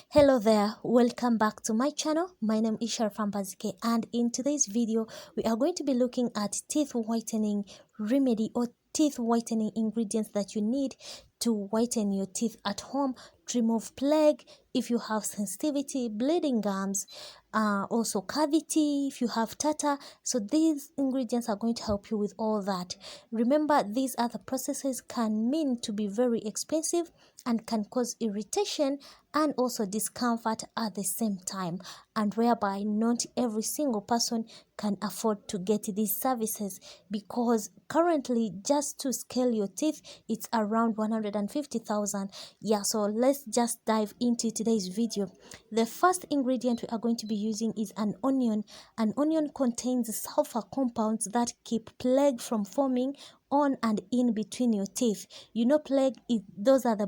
Hello there, welcome back to my channel. My name is sharifah, and in today's video we are going to be looking at teeth whitening remedy or teeth whitening ingredients that you need to whiten your teeth at home to remove plaque if you have sensitivity, bleeding gums, also cavity if you have tartar. So these ingredients are going to help you with all that. Remember, these other processes can mean to be very expensive and can cause irritation and also discomfort at the same time, and whereby not every single person can afford to get these services, because currently just to scale your teeth it's around 150,000. Yeah, so let's just dive into today's video. The first ingredient we are going to be using is an onion. An onion contains sulfur compounds that keep plaque from forming on and in between your teeth. You know, plaque is, those are the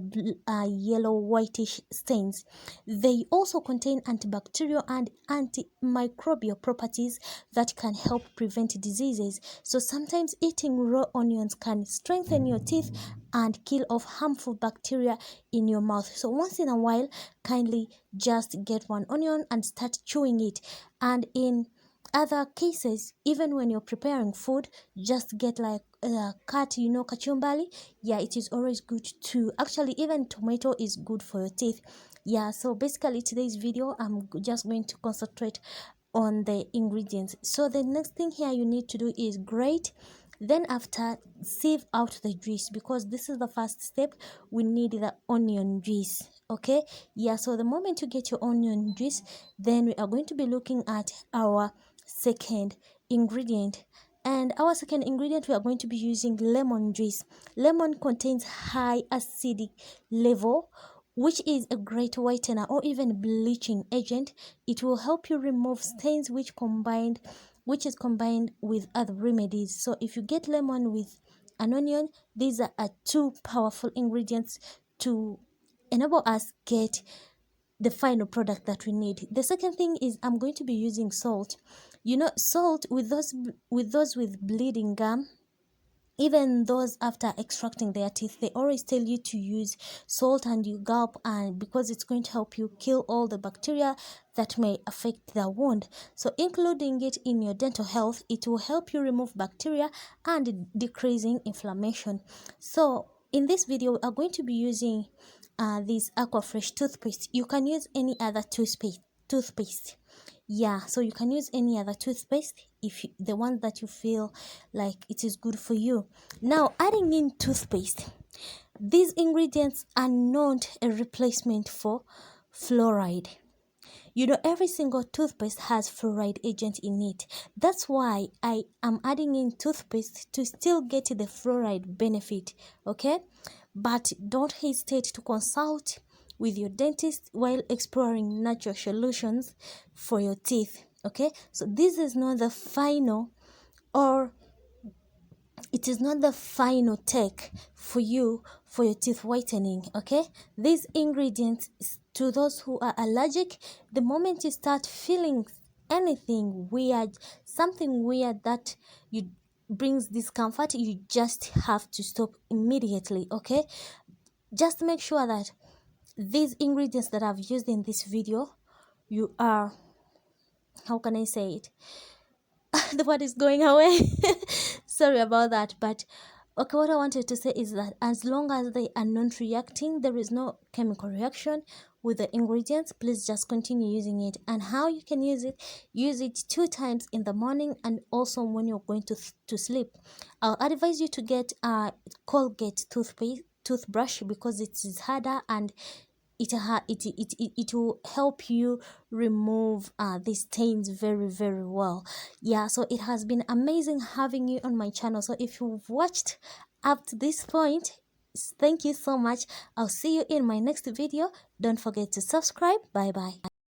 yellow whitish stains. They also contain antibacterial and antimicrobial properties that can help prevent diseases. So sometimes eating raw onions can strengthen your teeth and kill off harmful bacteria in your mouth. So once in a while, kindly just get one onion and start chewing it. And in other cases, even when you're preparing food, just get like cut, you know, kachumbari. Yeah, it is always good to actually, even tomato is good for your teeth. Yeah, so basically today's video I'm just going to concentrate on the ingredients. So the next thing here you need to do is grate, then after sieve out the juice, because this is the first step. We need the onion juice. Okay, yeah, so the moment you get your onion juice, then we are going to be looking at our second ingredient. And our second ingredient, we are going to be using lemon juice. Lemon contains high acidic level, which is a great whitener or even bleaching agent. It will help you remove stains which is combined with other remedies. So if you get lemon with an onion, these are two powerful ingredients to enable us get the final product that we need. The second thing is I'm going to be using salt. You know, salt with those with bleeding gum, even those after extracting their teeth, they always tell you to use salt and you gulp, and because it's going to help you kill all the bacteria that may affect the wound. So including it in your dental health, it will help you remove bacteria and decreasing inflammation. So in this video we are going to be using this Aquafresh toothpaste. You can use any other toothpaste. Yeah, so you can use any other toothpaste if the one that you feel like it is good for you. Now, adding in toothpaste, these ingredients are not a replacement for fluoride. You know, every single toothpaste has fluoride agent in it. That's why I am adding in toothpaste to still get the fluoride benefit. Okay, but don't hesitate to consult with your dentist while exploring natural solutions for your teeth. Okay, so this is not the final, or it is not the final take for you for your teeth whitening. Okay, these ingredients, to those who are allergic, the moment you start feeling anything weird, something weird that you brings discomfort, you just have to stop immediately. Okay, just make sure that these ingredients that I've used in this video, you are, how can I say it, the word is going away. Sorry about that. But okay, what I wanted to say is that as long as they are not reacting, there is no chemical reaction with the ingredients, please just continue using it. And how you can use it 2 times in the morning and also when you're going to sleep. I'll advise you to get a Colgate toothbrush, because it is harder and it will help you remove these stains very well. Yeah, so it has been amazing having you on my channel. So if you've watched up to this point, thank you so much. I'll see you in my next video. Don't forget to subscribe. Bye bye.